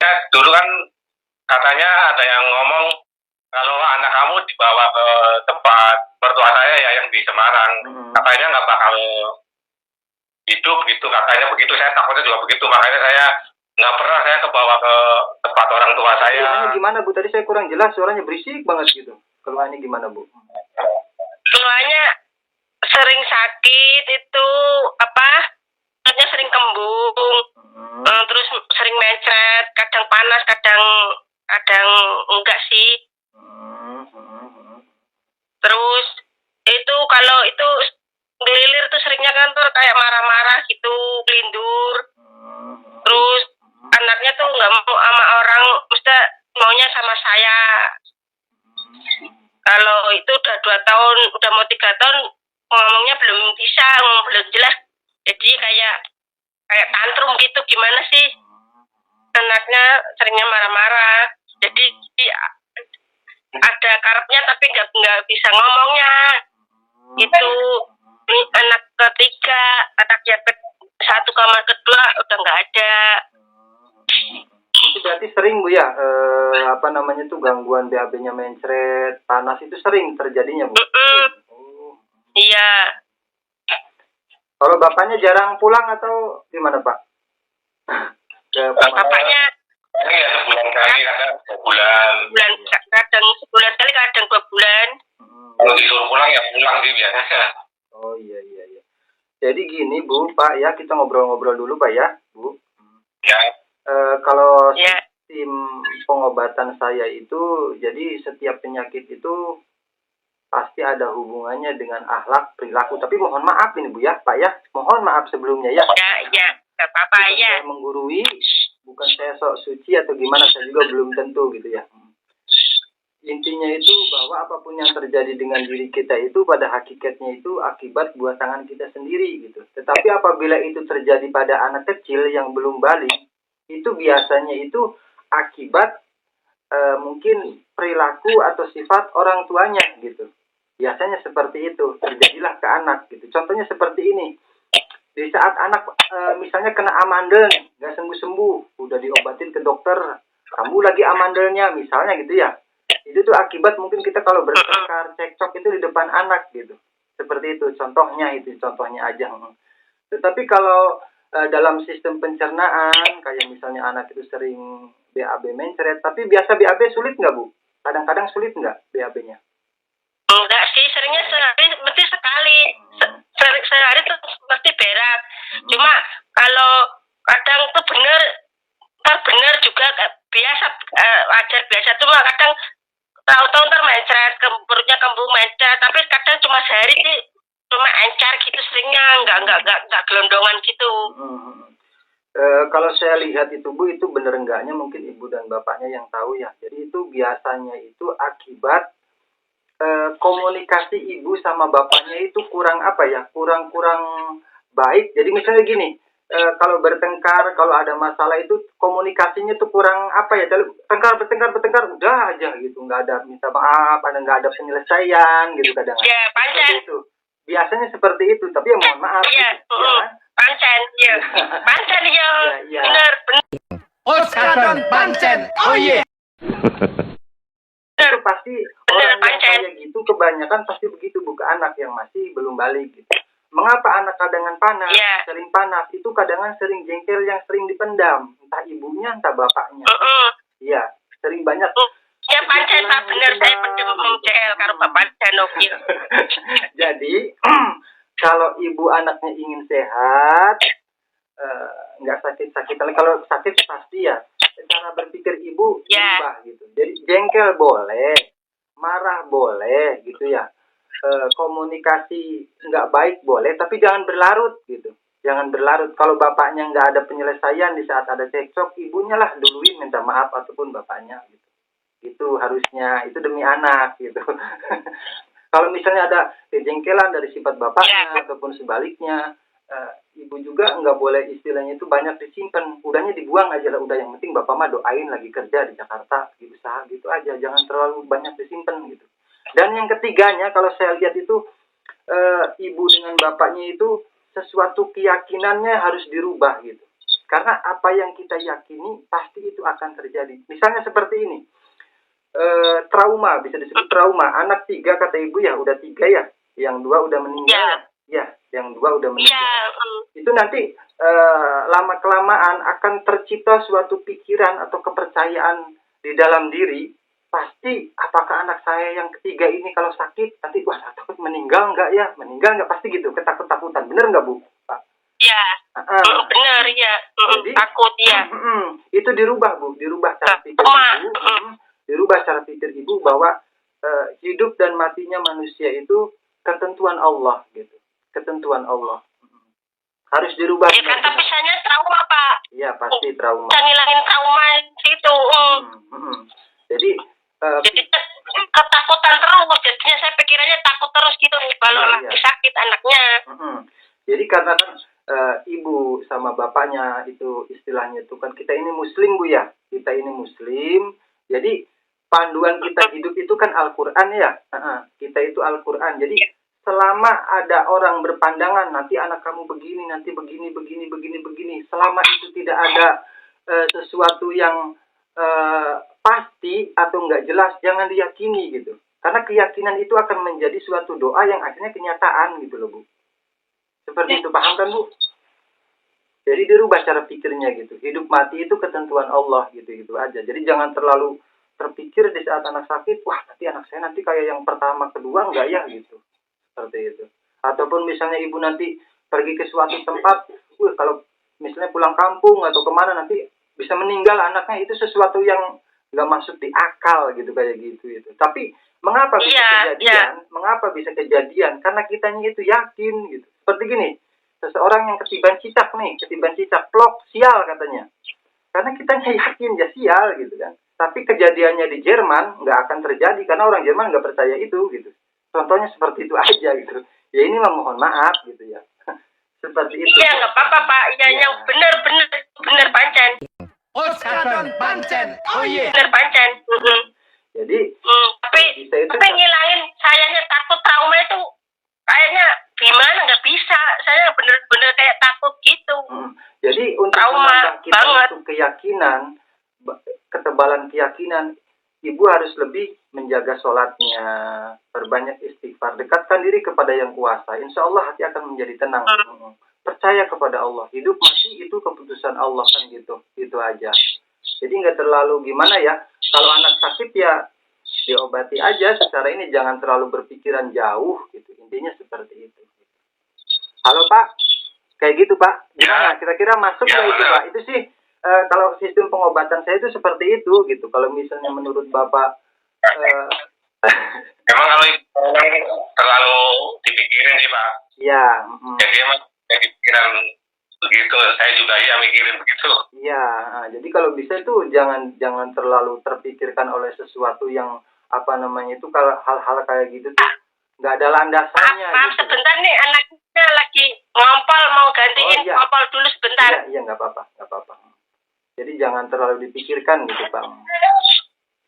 Ya, dulu kan katanya ada yang ngomong kalau anak kamu dibawa ke tempat mertua saya ya yang di Semarang, katanya nggak bakal hidup gitu, katanya begitu. Saya takutnya juga begitu, makanya saya nggak pernah saya kebawa ke tempat orang tua saya. Keluhannya gimana Bu? Tadi saya kurang jelas, suaranya berisik banget gitu. Keluhannya gimana Bu? Keluhannya sering sakit itu perutnya sering kembung, terus sering mencret, kadang panas, kadang enggak sih. Terus itu kalau itu ngelilir tuh seringnya kan tuh kayak marah-marah gitu, kelindur. Terus anaknya tuh nggak mau sama orang, mesti maunya sama saya. Kalau itu udah 2 tahun, udah mau 3 tahun, ngomongnya belum bisa, ngomong belum jelas. Jadi kayak tantrum gitu, gimana sih? Anaknya seringnya marah-marah. Jadi ada karepnya tapi nggak bisa ngomongnya. Itu ini anak ketiga, anak yang satu kamar kedua udah nggak ada. Itu berarti sering Bu ya, gangguan BAB-nya mencret, panas itu sering terjadinya Bu? Iya. Kalau bapaknya jarang pulang atau gimana Pak? Bapaknya ya sebulan kali, kadang 2 bulan. Kadang sebulan sekali, kadang 2 bulan. Kalau disuruh pulang ya pulang sih biasanya. Oh iya. Jadi gini Bu, Pak ya, kita ngobrol-ngobrol dulu Pak ya, Bu. Ya. Kalau sistem pengobatan saya itu, jadi setiap penyakit itu pasti ada hubungannya dengan akhlak, perilaku. Tapi mohon maaf ini Bu ya, Pak ya, mohon maaf sebelumnya ya. Ya, nggak apa-apa ya. Saya menggurui, bukan saya sok suci atau gimana, saya juga belum tentu gitu ya. Intinya itu bahwa apapun yang terjadi dengan diri kita itu pada hakikatnya itu akibat buat tangan kita sendiri gitu. Tetapi apabila itu terjadi pada anak kecil yang belum balik, itu biasanya itu akibat mungkin perilaku atau sifat orang tuanya gitu. Biasanya seperti itu, terjadilah ke anak gitu. Contohnya seperti ini. Di saat anak misalnya kena amandel, nggak sembuh-sembuh, udah diobatin ke dokter, kamu lagi amandelnya misalnya gitu ya. Itu tuh akibat mungkin kita kalau bertengkar, cekcok itu di depan anak gitu. Seperti itu contohnya aja. Tetapi kalau dalam sistem pencernaan, kayak misalnya anak itu sering BAB mencret, tapi biasa BAB sulit nggak Bu? Kadang-kadang sulit nggak BAB-nya? Enggak sih, seringnya sehari mesti sekali. Sehari tuh mesti berak. Cuma kalau kadang tuh bener juga biasa, wajar biasa. Cuma kadang tahu-tahu ntar mencret, perutnya kembung mencret, tapi kadang cuma sehari sih, cuma encar gitu seringnya, nggak gelondongan gitu. Kalau saya lihat itu Bu, itu bener enggaknya mungkin ibu dan bapaknya yang tahu ya. Jadi itu biasanya itu akibat komunikasi ibu sama bapaknya itu kurang baik. Jadi misalnya gini, kalau bertengkar, kalau ada masalah itu komunikasinya tuh kurang bertengkar udah aja gitu, nggak ada minta maaf, nggak ada penyelesaian gitu kadang. Ya, pancen. Itu biasanya seperti itu, tapi ya mohon maaf. Iya, gitu, ya, pancen, ya, pancen ya, bener. Sekarang pancen, oh iya. Itu pasti orang yang kayak gitu kebanyakan pasti begitu Bu, ke anak yang masih belum balik gitu. Mengapa anak kadangan panas, sering panas, itu kadangan sering jengkel yang sering dipendam, entah ibunya entah bapaknya. Iya, sering banyak. Ya pancen Pak, bener, saya pendem jengkel karo bapak Janokil. Jadi kalau ibu anaknya ingin sehat, nggak sakit-sakitan. Kalau sakit pasti ya cara berpikir ibu berubah gitu. Jadi jengkel boleh, marah boleh gitu ya. Komunikasi nggak baik boleh, tapi jangan berlarut gitu. Jangan berlarut. Kalau bapaknya nggak ada penyelesaian di saat ada cekcok, ibunya lah duluin minta maaf ataupun bapaknya gitu. Itu harusnya, itu demi anak gitu. Kalau misalnya ada kejengkelan dari sifat bapaknya ataupun sebaliknya, ibu juga nggak boleh istilahnya itu banyak disimpan, udahnya dibuang aja lah, udah, yang penting bapak mah doain lagi kerja di Jakarta, di usaha gitu aja, jangan terlalu banyak disimpan gitu. Dan yang ketiganya kalau saya lihat itu ibu dengan bapaknya itu sesuatu keyakinannya harus dirubah gitu. Karena apa yang kita yakini pasti itu akan terjadi. Misalnya seperti ini, trauma, bisa disebut trauma. Anak 3 kata ibu ya, udah 3 ya, yang 2 udah meninggal. Ya, yang 2 udah meninggal. Itu nanti lama kelamaan akan tercipta suatu pikiran atau kepercayaan di dalam diri. Pasti apakah anak saya yang ketiga ini kalau sakit nanti wah takut meninggal nggak ya, meninggal nggak, pasti gitu, ketakutan. Bener nggak Bu? Pak? Ya, benar ya. Jadi, Takut ya. Itu dirubah Bu, dirubah cara pikir ibu, dirubah cara pikir ibu bahwa hidup dan matinya manusia itu ketentuan Allah gitu, ketentuan Allah. Harus dirubah. Ya kan, tapi saya trauma Pak. Iya pasti trauma. Bisa ngilangin trauma itu. Jadi ketakutan terus, jadinya saya pikirannya takut terus gitu kalau lagi sakit anaknya. Jadi karena kan ibu sama bapaknya itu istilahnya itu kan kita ini muslim Bu ya, kita ini muslim, jadi panduan kita hidup itu kan Al-Quran ya, kita itu Al-Quran. Jadi selama ada orang berpandangan nanti anak kamu begini, nanti begini, selama itu tidak ada sesuatu yang pasti atau nggak jelas, jangan diyakini gitu. Karena keyakinan itu akan menjadi suatu doa yang akhirnya kenyataan gitu loh Bu. Seperti itu, paham kan Bu? Jadi dirubah cara pikirnya gitu. Hidup mati itu ketentuan Allah gitu aja. Jadi jangan terlalu terpikir di saat anak sakit, wah nanti anak saya nanti kayak yang pertama, kedua enggak ya gitu. Seperti itu. Ataupun misalnya ibu nanti pergi ke suatu tempat, kalau misalnya pulang kampung atau kemana nanti bisa meninggal anaknya, itu sesuatu yang nggak masuk di akal gitu kayak gitu. Tapi mengapa bisa kejadian? Mengapa bisa kejadian? Karena kitanya itu yakin gitu. Seperti gini, seseorang yang ketiban cicak, plok, sial katanya. Karena kitanya yakin ya sial gitu kan. Tapi kejadiannya di Jerman nggak akan terjadi karena orang Jerman nggak percaya itu gitu. Contohnya seperti itu aja gitu. Ya ini mah mohon maaf gitu ya. Seperti itu. Iya nggak apa-apa Pak. Ya yang benar pancen. Oh sekarang pancen. Oh iya. Benar pancen. Jadi tapi ngilangin sayanya takut trauma itu kayaknya gimana, nggak bisa. Saya bener-bener kayak takut gitu. Jadi untuk menambah kita untuk keyakinan, ketebalan keyakinan, ibu harus lebih menjaga sholatnya, berbanyak istighfar, dekatkan diri kepada yang kuasa. Insya Allah hati akan menjadi tenang. Percaya kepada Allah. Hidup mati itu keputusan Allah kan gitu. Itu aja. Jadi nggak terlalu gimana ya. Kalau anak sakit ya diobati aja secara ini, jangan terlalu berpikiran jauh gitu. Intinya seperti itu. Halo Pak, kayak gitu Pak. Gimana? Kira-kira masuk nggak itu Pak? Itu sih kalau sistem pengobatan saya itu seperti itu gitu. Kalau misalnya menurut Bapak, emang kalau terlalu dipikirin sih Pak. Iya. Jadi emang jadi pikiran begitu. Saya juga ya mikirin begitu. Iya. Jadi kalau bisa tuh jangan terlalu terpikirkan oleh sesuatu yang apa namanya itu, kalau hal-hal kayak gitu tuh nggak ada landasannya. Maaf gitu. Sebentar nih, anaknya lagi ngompol, mau gantiin ngompol dulu sebentar. Iya nggak apa-apa. Jadi jangan terlalu dipikirkan gitu Pak.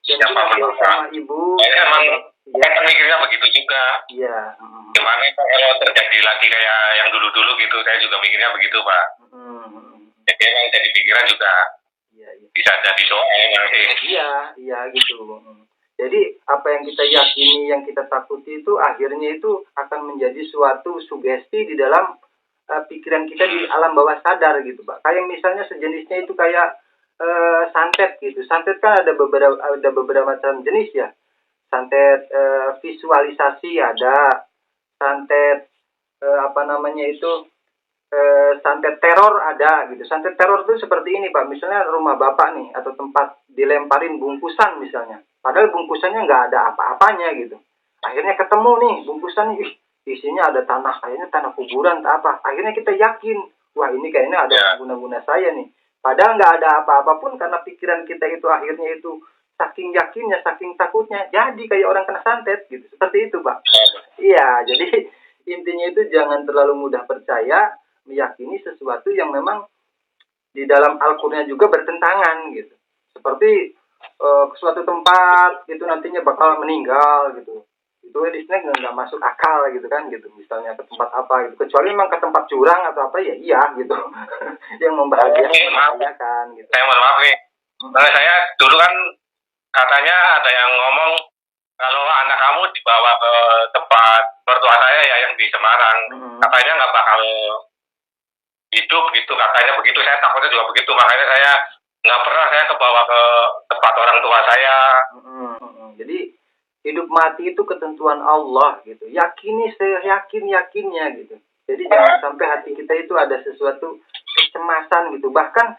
Jadi nanti sama ibu. Emang kan mikirnya begitu juga. Iya. Gimana kalau terjadi lagi kayak yang dulu-dulu gitu, saya juga mikirnya begitu Pak. Jadi emang jadi pikiran juga. Iya. Bisa jadi soal nanti. Iya gitu. Jadi apa yang kita yakini, yang kita takuti itu akhirnya itu akan menjadi suatu sugesti di dalam pikiran kita di alam bawah sadar gitu Pak. Kayak misalnya sejenisnya itu kayak santet gitu. Santet kan ada beberapa macam jenis ya. Santet visualisasi ada, santet santet teror ada gitu. Santet teror itu seperti ini Pak. Misalnya rumah Bapak nih atau tempat dilemparin bungkusan misalnya. Padahal bungkusannya nggak ada apa-apanya gitu. Akhirnya ketemu nih bungkusan nih, isinya ada tanah, kayaknya tanah kuburan tak apa. Akhirnya kita yakin, wah ini kayaknya ada guna-guna saya nih. Padahal nggak ada apa-apa pun karena pikiran kita itu akhirnya itu saking yakinnya, saking takutnya, jadi kayak orang kena santet gitu. Seperti itu Pak. Iya, jadi intinya itu jangan terlalu mudah percaya, meyakini sesuatu yang memang di dalam Al-Qur'an juga bertentangan gitu. Seperti ke suatu tempat itu nantinya bakal meninggal gitu. itu istilahnya nggak masuk akal gitu kan gitu, misalnya ke tempat apa gitu, kecuali memang ke tempat curang atau apa ya iya gitu yang membahagiakan gitu. Saya mohon maaf nih, saya dulu kan katanya ada yang ngomong kalau anak kamu dibawa ke tempat mertua saya ya yang di Semarang, katanya nggak bakal hidup gitu, katanya begitu. Saya takutnya juga begitu, makanya saya nggak pernah saya kebawa ke tempat orang tua saya. Jadi hidup mati itu ketentuan Allah gitu, yakini seyakin-yakinnya gitu. Jadi jangan sampai hati kita itu ada sesuatu kecemasan gitu, bahkan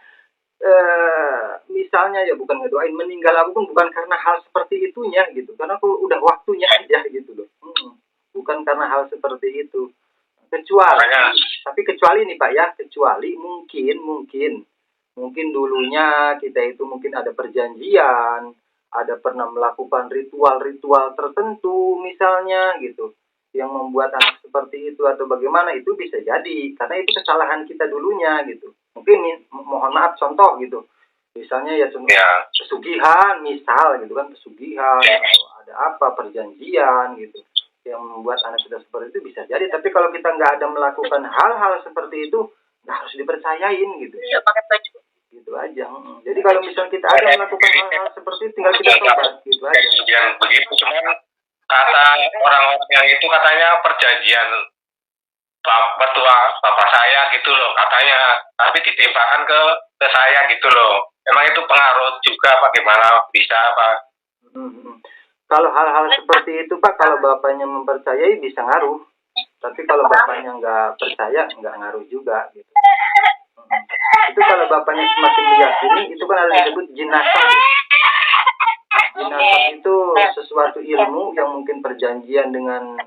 misalnya ya bukan ngedoain meninggal aku pun bukan karena hal seperti itunya gitu, karena aku udah waktunya aja gitu loh. Bukan karena hal seperti itu, kecuali nih Pak ya, kecuali mungkin dulunya kita itu mungkin ada perjanjian, ada pernah melakukan ritual-ritual tertentu misalnya gitu, yang membuat anak seperti itu atau bagaimana, itu bisa jadi karena itu kesalahan kita dulunya gitu. Mungkin mohon maaf contoh gitu, misalnya ya contoh pesugihan misal gitu kan, pesugihan atau ada apa perjanjian gitu yang membuat anak kita seperti itu bisa jadi. Tapi kalau kita nggak ada melakukan hal-hal seperti itu, nggak harus dipercayain gitu. Gitu aja. Jadi kalau misalnya kita ada melakukan hal-hal seperti itu, tinggal kita tobat gitu aja. Yang begitu, cuman kata orang-orang yang itu katanya perjanjian mertua bapak saya gitu loh katanya, tapi ditimpakan ke saya gitu loh. Emang itu pengaruh juga bagaimana bisa Pak? Kalau hal-hal seperti itu Pak, kalau bapaknya mempercayai bisa ngaruh, tapi kalau bapaknya nggak percaya nggak ngaruh juga gitu. Itu kalau bapaknya semakin meyakini, itu kan ada disebut jinasah. Jinasah itu sesuatu ilmu yang mungkin perjanjian dengan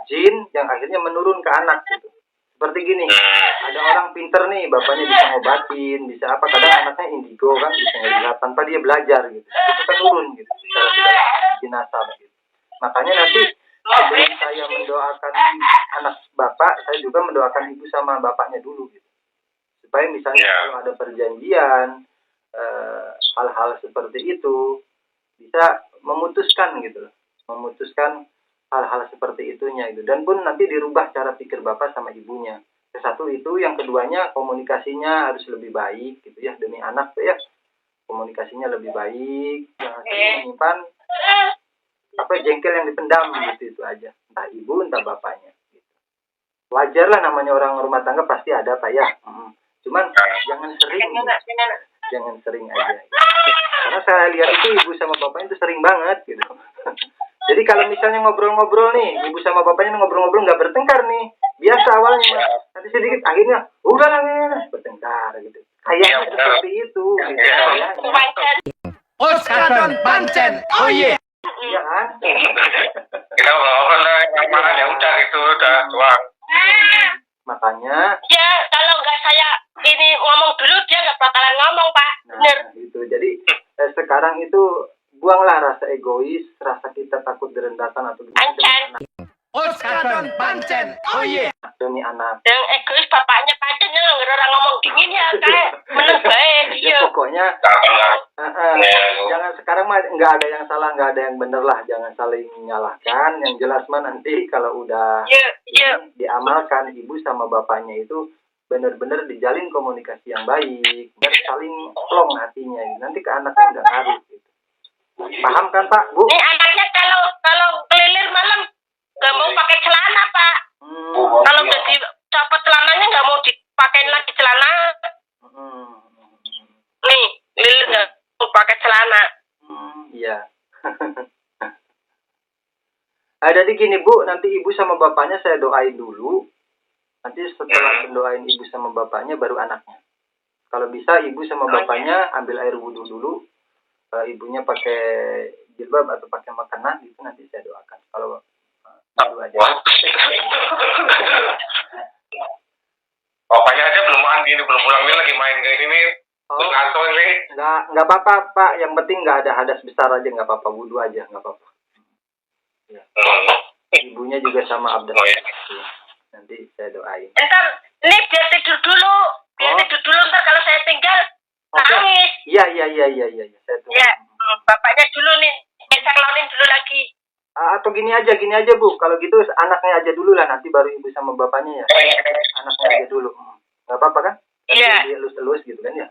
jin yang akhirnya menurun ke anak gitu. Seperti gini, ada orang pinter nih, bapaknya bisa ngobatin, bisa apa, kadang anaknya indigo kan, bisa ngelihat tanpa dia belajar gitu, itu kan turun gitu secara tidak jinasah gitu. Makanya nanti sebelum saya mendoakan anak bapak, saya juga mendoakan ibu sama bapaknya dulu gitu, supaya misalnya kalau ada perjanjian hal-hal seperti itu bisa memutuskan gitu loh, memutuskan hal-hal seperti itunya gitu. Dan pun nanti dirubah cara pikir bapak sama ibunya. Satu itu, yang keduanya komunikasinya harus lebih baik gitu ya, demi anak tuh ya, komunikasinya lebih baik, jangan menyimpan apa jengkel yang dipendam gitu, itu aja, entah ibu entah bapaknya gitu. Wajar lah, namanya orang rumah tangga pasti ada Pak ya. Cuman jangan sering gitu. Jangan sering aja gitu. Karena saya lihat itu ibu sama bapaknya itu sering banget gitu. Jadi kalau misalnya ngobrol-ngobrol nih, ibu sama bapaknya ngobrol-ngobrol nggak bertengkar nih, biasa awalnya, nanti sedikit akhirnya udah lah bertengkar gitu. Kayaknya seperti itu gitu ya. Oskadon pancen, oh iya. Iya kan? Kita ngobrol lah, yang mana ya udah itu udah tuang. Makanya. Ya kalau nggak saya ini ngomong dulu, dia nggak bakalan ngomong Pak. Bener. Gitu. Jadi sekarang itu buanglah rasa egois, rasa kita takut direndahkan atau gimana. Oskadon pancen, oh iya. Demi anak. Yang egois bapaknya pancen, yang orang ngomong dingin ya kayak meneng baik. Ya pokoknya jangan sekarang mah nggak ada yang salah, nggak ada yang bener lah, jangan saling menyalahkan. Yang jelas mah nanti kalau udah diamalkan, ibu sama bapaknya itu benar-benar dijalin komunikasi yang baik dan saling plong hatinya, nanti ke anaknya nggak ngaruh gitu. Paham kan Pak, Bu? Ini anaknya kalau kelilir malam nggak mau pakai celana Pak. Kalau udah dicopot celananya nggak mau dipakein lagi celana. Nih, kelilir nggak mau pakai celana. Iya. Jadi gini Bu, nanti ibu sama bapaknya saya doain dulu. Nanti setelah mendoain ibu sama bapaknya baru anaknya. Kalau bisa ibu sama bapaknya ambil air wudhu dulu. Ibunya pakai jilbab atau pakai makanan gitu, nanti saya doakan. Kalau dulu aja. Bapaknya aja belum pulang ini lagi main kayak gini. Ngantuk ini. Nggak apa-apa Pak, yang penting nggak ada hadas besar aja, nggak apa-apa, wudhu aja nggak apa-apa. Ya. Ibunya juga sama abdas. Nanti saya doain. Ntar ini biar tidur dulu, ntar kalau saya tinggal nangis. Iya. Saya tunggu. Ya, bapaknya dulu nih, saya calonin dulu lagi. Atau gini aja Bu. Kalau gitu anaknya aja dulu lah, nanti baru ibu sama bapaknya ya. Anaknya aja dulu. Nggak apa-apa kan? Iya. Dia elus-elus gitu kan ya.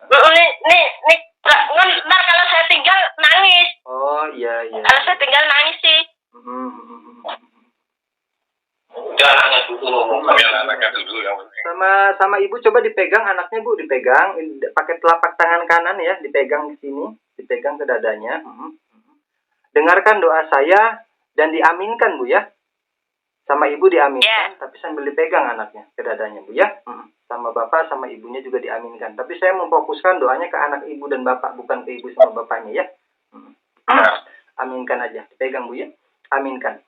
Nih, ntar kalau saya tinggal nangis. Oh iya. Kalau saya tinggal nangis sih. Udah anaknya dulu, kalian anaknya dulu yang penting. Sama ibu coba dipegang anaknya Bu, dipegang pakai telapak tangan kanan ya, dipegang di sini, dipegang ke dadanya. Dengarkan doa saya dan diaminkan Bu ya. Sama ibu diaminkan, tapi sambil dipegang anaknya ke dadanya Bu ya. Sama bapak sama ibunya juga diaminkan. Tapi saya memfokuskan doanya ke anak ibu dan bapak, bukan ke ibu sama bapaknya ya. Aminkan aja, dipegang Bu ya. Aminkan.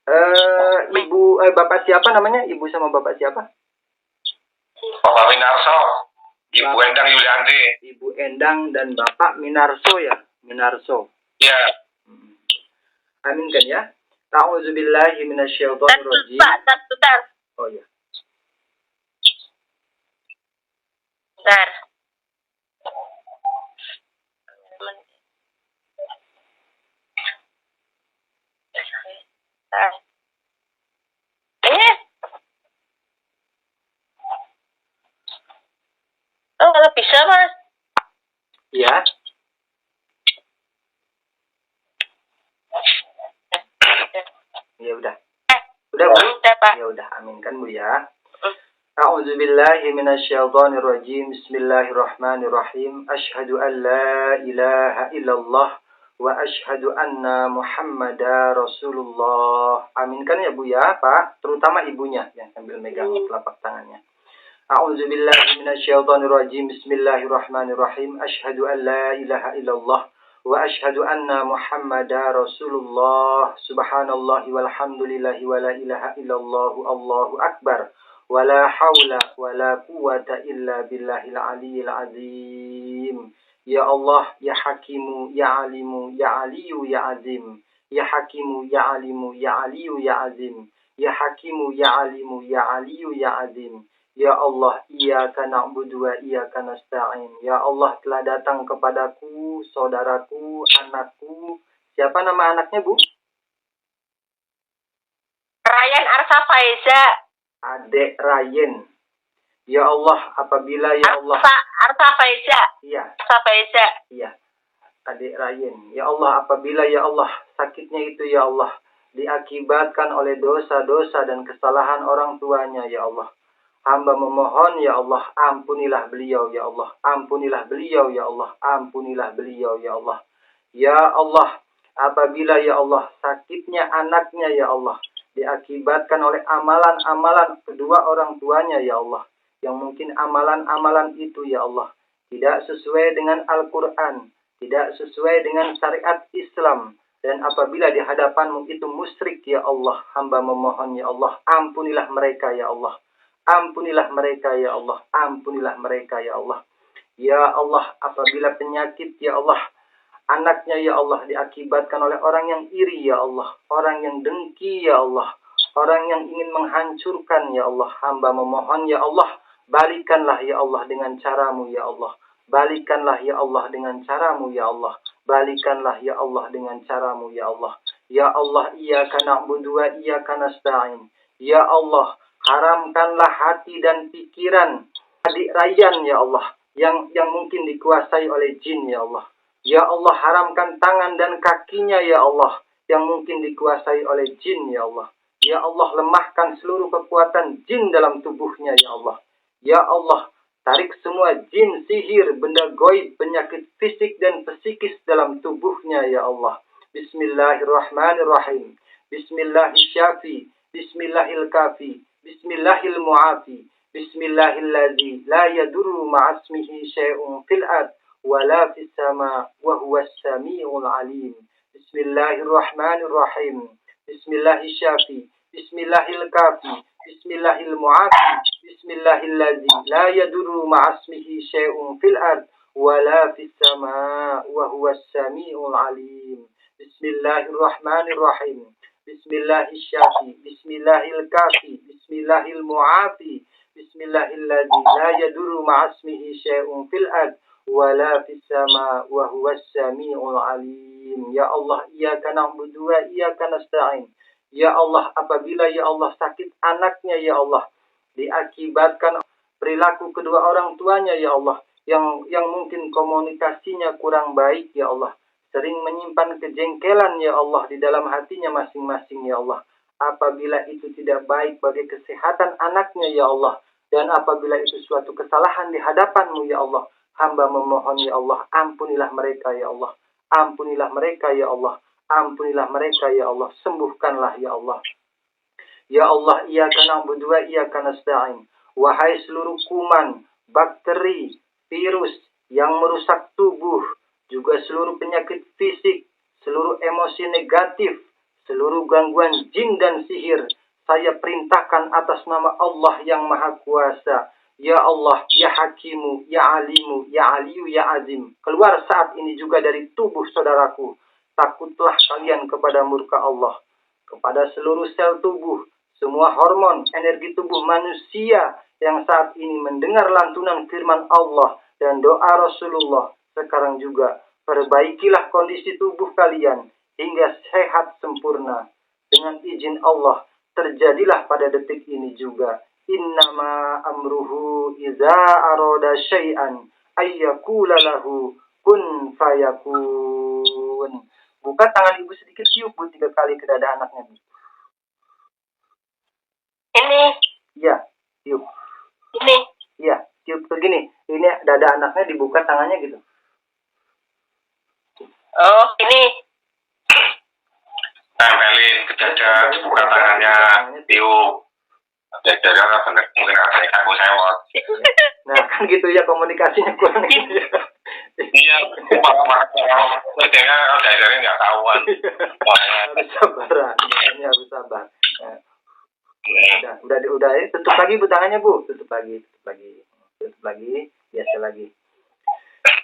Bapak siapa namanya? Ibu sama bapak siapa? Bapak Minarso, Ibu Endang Yulianti. Ibu Endang dan Bapak Minarso ya? Minarso. Iya. Aminkan ya. A'udzubillahi minasyaitonirrajim. Bentar. Oh ya. Bentar. Oh, kalau bisa Mas. Ya. Ya udah. Udah Bu? Pak. Ya udah, aminkan Bu ya. A'udzubillahi minasyaitonirrajim. Bismillahirrahmanirrahim. Asyhadu an la ilaha illallah wa asyhadu anna Muhammadar Rasulullah. Aminkan ya Bu ya, Pak. Terutama ibunya yang sambil megang telapak tangannya. A'udzubillahi minasyaitonirrajim. Bismillahirrahmanirrahim. Asyhadu an la ilaha illallah wa asyhadu anna Muhammadar Rasulullah. Subhanallahi walhamdulillahi wa la ilaha illallah. Allahu akbar. Wa la haula wa la quwwata illa billahil aliyyil azim. Ya Allah, ya Hakimu, ya Alimu, ya Aliyu, ya Azim. Ya Hakimu, ya Alimu, ya Aliyu, ya Azim. Ya Hakimu, ya Alimu, ya Aliyu, ya Azim. Ya Allah, iyyaka na'budu wa iyyaka nasta'in. Ya Allah, telah datang kepadaku, saudaraku, anakku. Siapa nama anaknya, Bu? Ryan Arsa Faiza. Adek Ryan. Ya Allah, apabila ya Allah. Arsa Faiza. Iya. Arsa Faiza. Iya. Adek Ryan. Ya Allah, apabila ya Allah, sakitnya itu ya Allah diakibatkan oleh dosa-dosa dan kesalahan orang tuanya ya Allah. Hamba memohon ya Allah, ampunilah beliau ya Allah. Ampunilah beliau ya Allah. Ampunilah beliau ya Allah. Ya Allah, apabila ya Allah sakitnya anaknya ya Allah diakibatkan oleh amalan-amalan kedua orang tuanya ya Allah, yang mungkin amalan-amalan itu ya Allah tidak sesuai dengan Al-Quran, tidak sesuai dengan syariat Islam, dan apabila di hadapanmu itu musyrik ya Allah, hamba memohon ya Allah, ampunilah mereka ya Allah. Ampunilah mereka ya Allah. Ampunilah mereka ya Allah. Ya Allah, apabila penyakit ya Allah anaknya ya Allah diakibatkan oleh orang yang iri ya Allah, orang yang dengki ya Allah, orang yang ingin menghancurkan ya Allah, hamba memohon ya Allah, balikanlah ya Allah dengan caramu ya Allah. Balikanlah ya Allah dengan caramu ya Allah. Balikanlah ya Allah dengan caramu ya Allah. Ya Allah, iyyaka na'budu wa iyyaka nasta'in. Ya Allah, haramkanlah hati dan pikiran adik Ryan ya Allah yang mungkin dikuasai oleh jin ya Allah. Ya Allah, haramkan tangan dan kakinya ya Allah yang mungkin dikuasai oleh jin ya Allah. Ya Allah, lemahkan seluruh kekuatan jin dalam tubuhnya ya Allah. Ya Allah, tarik semua jin, sihir, benda goib, penyakit fisik dan psikis dalam tubuhnya ya Allah. Bismillahirrahmanirrahim. Bismillahirrahmanirrahim. Bismillahirrahmanirrahim. Bismillahirrahmanirrahim. Bismillahilladzi la yadurru ma'asmihi syai'un fil ard wala fis sama wa huwas samiul alim. Bismillahirrahmanirrahim. Bismillahirrahmanirrahim. Bismillahirrahmanirrahim. Bismillahirrahmanirrahim. Bismillahilladzi la yadurru ma'asmihi syai'un fil ard wala fis sama wa huwas samiul alim. Bismillahirrahmanirrahim. Bismillahirrahmanirrahim. Bismillahirrahmanirrahim. Bismillahirrahmanirrahim. Bismillahilladzi la yadurru ma'asmihi syai'un fil ard ولا في السماء وهو السميع العليم. Ya Allah, iyyaka na'budu wa iyyaka nasta'in. Ya Allah, apabila ya Allah sakit anaknya ya Allah diakibatkan perilaku kedua orang tuanya ya Allah yang mungkin komunikasinya kurang baik ya Allah, sering menyimpan kejengkelan ya Allah di dalam hatinya masing-masing ya Allah. Apabila itu tidak baik bagi kesehatan anaknya ya Allah, dan apabila itu suatu kesalahan di hadapan-Mu ya Allah, hamba memohon ya Allah, ampunilah mereka ya Allah. Ampunilah mereka ya Allah. Ampunilah mereka ya Allah. Sembuhkanlah ya Allah. Ya Allah, iyyaka na'budu wa iyyaka nasta'in. Wahai seluruh kuman, bakteri, virus yang merusak tubuh, juga seluruh penyakit fisik, seluruh emosi negatif, seluruh gangguan jin dan sihir, saya perintahkan atas nama Allah yang Maha Kuasa. Ya Allah, Ya Hakimu, Ya Alimu, Ya Aliyu, Ya Azim. Keluar saat ini juga dari tubuh saudaraku. Takutlah kalian kepada murka Allah, kepada seluruh sel tubuh, semua hormon, energi tubuh manusia yang saat ini mendengar lantunan firman Allah dan doa Rasulullah. Sekarang juga perbaikilah kondisi tubuh kalian hingga sehat sempurna. Dengan izin Allah, terjadilah pada detik ini juga. Innama amruhu iza aroda syai'an ayyakula lahu kun fayakun. Buka tangan ibu sedikit, tiup Bu 3 kali ke dada anaknya Bu. Ini, Ya, tiup. ini. Ya, tiup begini. Ini dada anaknya dibuka tangannya gitu. Oh, ini. Tempelin ke dada, buka tangannya, tiup. Jadi mungkin aku sewot. Nah, kan gitu ya komunikasinya kurang gitu ya. Iya, kerjanya udah dari nggak tahuan. Harus sabar, ini harus sabar. Nah, udah, tutup lagi Bu tangannya Bu, tutup lagi, biasa lagi.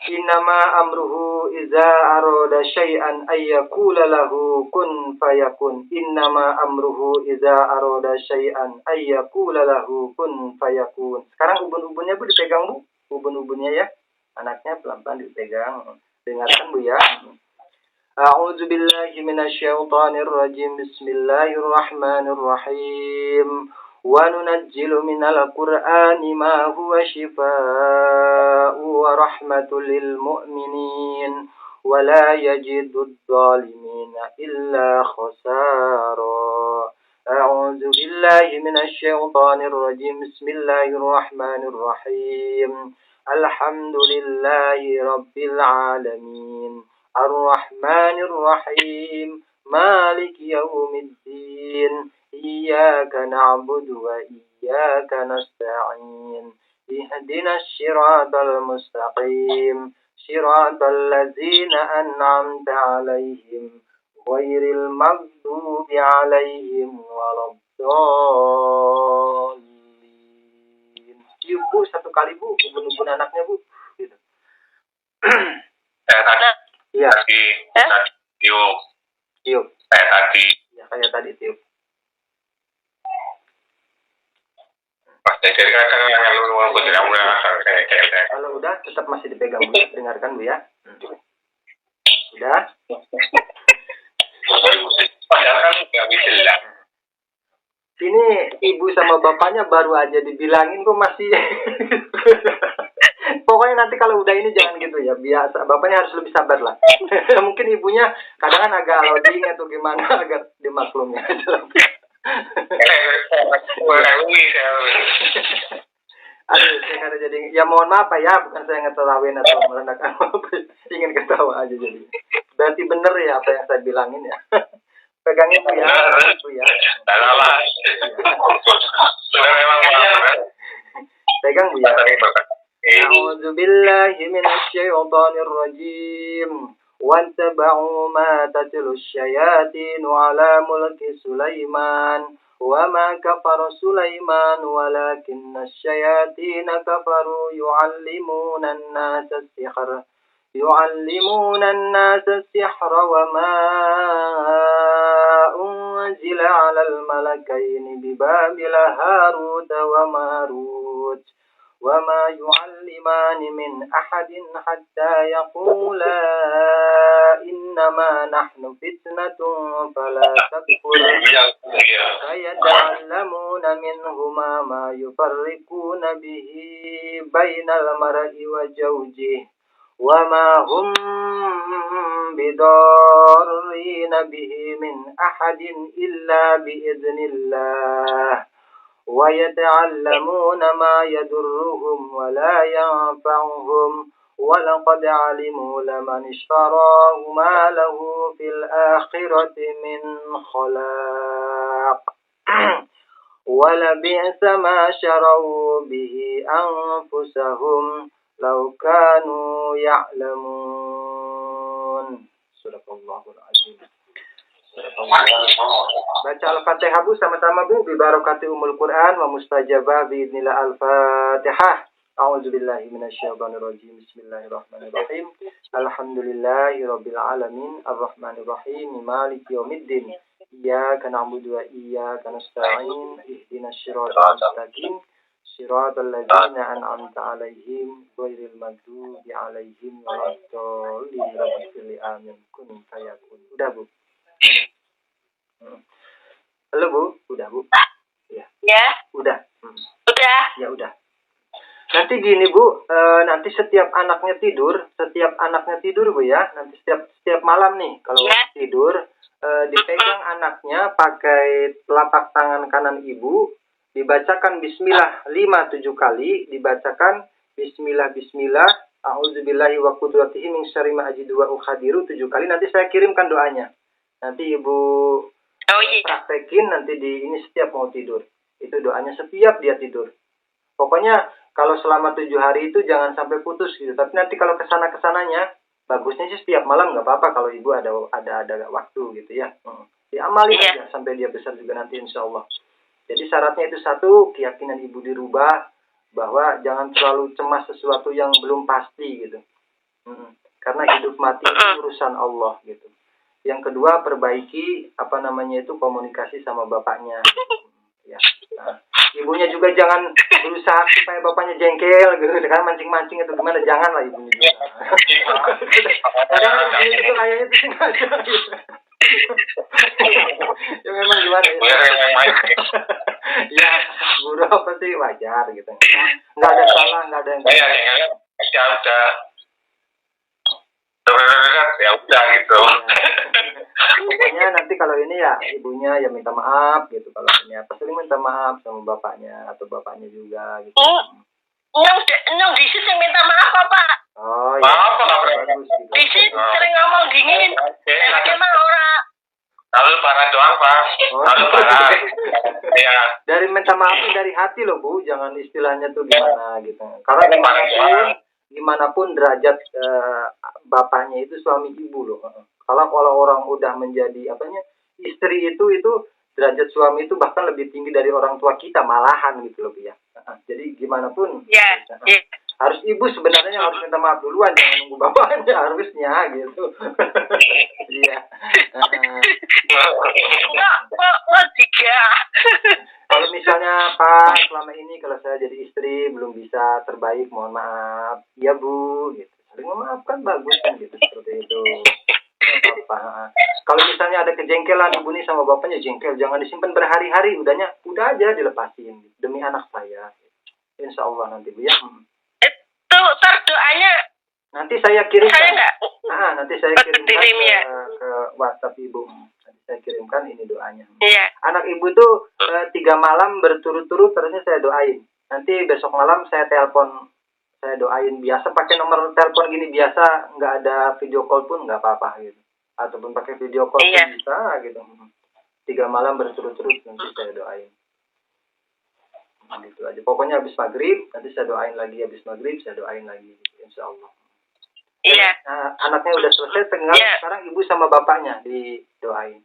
Innama amruhu iza aroda syai'an ayyakula lahu kun fayakun. Innama amruhu iza aroda syai'an ayyakula lahu kun fayakun. Sekarang ubun-ubunnya Bu dipegang Bu, ubun-ubunnya ya. Anaknya pelan-pelan dipegang. Dengarkan Bu ya. A'udzu billahi minasyaitonir rajim. Bismillahirrahmanirrahim. Wa nunazzilu minal Qur'ani ma huwa shifaa'u wa rahmatul lil mu'minin wa la yajidud dhalimina illa khasara. A'udzu billahi minasyaitonir rajim. Bismillahirrahmanirrahim. Alhamdulillahi rabbil alamin. Ar-Rahmanir Rahim. Maliki yaumiddin. Iyyaka na'budu wa iyyaka nasta'in. Ihdinas siratal mustaqim. Siratal ladzina an'amta 'alaihim ghairil maghdubi 'alaihim waladdallin. Ibu satu kali Bu, ubun-ubun anaknya Bu. Gitu. Tadi, Iya, tiup. tiup. Tadi. Ya kayak tadi tiup. Pas dari kan yang lu kayak Kalau udah tetap masih dipegang Bu. Dengarkan Bu ya. Udah. Padahal kan nggak bisa lah. Sini ibu sama bapaknya baru aja dibilangin kok masih. Pokoknya nanti kalau udah ini jangan gitu ya. Biasa bapaknya harus lebih sabar lah. Mungkin ibunya kadang kan agak loading atau gimana agar dimaklumi aja. Aduh, saya kata jadi ya mohon maaf Pak ya, bukan saya ngetawin atau merendahkan apa, ingin ketawa aja jadi. Berarti bener ya apa yang saya bilangin ya. Pegangin Bu ya, Bu ya. Salah. Pegang Bu ya. A'udzu billahi minasyaitonir rajim. Wattaba'u ma tatlu syayatin 'ala mulki Sulaiman. وما كفر سليمان ولكن الشياطين كفروا يعلمون الناس السحر وما أنزل على الملكين ببابل هاروت وماروت وما يعلمان من أحد حتى يقولا إنما نحن فتنة فلا تكفر فيتعلمون منهما ما يفرقون به بين المرء وزوجه وما هم بضارين به من أحد إلا بإذن الله ويتعلمون ما يضرهم ولا ينفعهم ولقد علموا لمن اشتراه ما له في الآخرة من خلاق ولبئس ما شروا به أنفسهم لو كانوا يعلمون. Sadaqallahul azim. Baca Al-Fatihah Bu sama-sama Bu bi barakati umul Quran wa mustajabah bi idznillah Al-Fatihah. A'udzubillahi minasyaitonir rajim. Bismillahirrahmanirrahim. Alhamdulillahirabbil alamin arrahmanir rahim maliki yaumiddin. Iyyaka na'budu wa iyyaka nasta'in. Ihdinas siratal mustaqim. Siratal ladzina an'amta 'alaihim ghairil maghdubi 'alaihim waladdallin. Amin. Kun fayakun. Udah Bu. Halo Bu, udah Bu? Ya. Ya, Udah. udah. Ya udah. Nanti gini Bu, nanti setiap anaknya tidur Bu ya. Nanti setiap malam nih kalau Ya. tidur dipegang anaknya pakai telapak tangan kanan ibu, dibacakan bismillah 5-7 kali, dibacakan bismillah a'udzubillahi wa qudratihi min syarri ma ajidu wa ukhadiru 7 kali. Nanti saya kirimkan doanya. Nanti Ibu Oh iya. praktekin nanti di ini setiap mau tidur. Itu doanya setiap dia tidur. Pokoknya kalau selama 7 hari itu jangan sampai putus gitu. Tapi nanti kalau kesananya bagusnya sih setiap malam nggak apa-apa kalau ibu ada waktu gitu ya. Diamalin aja sampai dia besar juga nanti insya Allah. Jadi syaratnya itu satu, keyakinan ibu dirubah bahwa jangan terlalu cemas sesuatu yang belum pasti gitu. Karena hidup mati itu urusan Allah gitu. Yang kedua, perbaiki komunikasi sama bapaknya. Ya. Nah, ibunya juga jangan berusaha supaya bapaknya jengkel gitu, kan mancing-mancing itu gimana, janganlah ibunya juga. Kadang ibunya itu kayaknya itu sengaja gitu. Ya memang gimana ya. Ya, guru apa sih wajar gitu. Nggak ada salah, nggak ada yang ya udah gitu. Pokoknya nanti kalau ini ya ibunya ya minta maaf gitu, kalau ini apa sering minta maaf sama bapaknya atau bapaknya juga gitu. Nyong disit yang minta maaf Pak. Oh iya. Maaf lah, bagus gitu. Disit sering ngomong dingin. Emang orang. Lalu para doang Pak. Lalu para ya. Dari minta maaf itu dari hati loh Bu, jangan istilahnya tuh gimana gitu. Karena gimana pun derajat bapaknya itu suami ibu loh. Kalau orang udah menjadi istri itu derajat suami itu bahkan lebih tinggi dari orang tua kita malahan gitu loh ya. Jadi gimana pun harus ibu sebenarnya harus minta maaf duluan, jangan nunggu bapaknya harusnya gitu. Iya. Kok tiga. Kalau misalnya Pak selama ini kalau saya jadi istri belum bisa terbaik, mohon maaf. Iya Bu, gitu. Saling memaafkan bagus kan gitu, seperti itu. Tidak apa-apa. Kalau misalnya ada kejengkelan ibu nih sama bapaknya, jengkel jangan disimpan berhari-hari, udah aja dilepasin demi anak saya. Insya Allah nanti Bu ya. Itu doanya Nanti saya kirimkan. saya nggak. Nanti saya kirimkan ke WhatsApp ibu. Nanti saya kirimkan ini doanya. Iya. Anak ibu tuh 3 malam berturut-turut terusnya saya doain. Nanti besok malam saya telepon, saya doain biasa pakai nomor telepon gini biasa, nggak ada video call pun nggak apa-apa gitu. Ataupun pakai video call pun bisa gitu. 3 malam berturut-turut nanti saya doain. Gitu aja. Pokoknya habis maghrib nanti saya doain lagi, habis maghrib saya doain lagi gitu, insya Allah. Iya. Nah, anaknya udah selesai, tinggal sekarang ibu sama bapaknya didoain.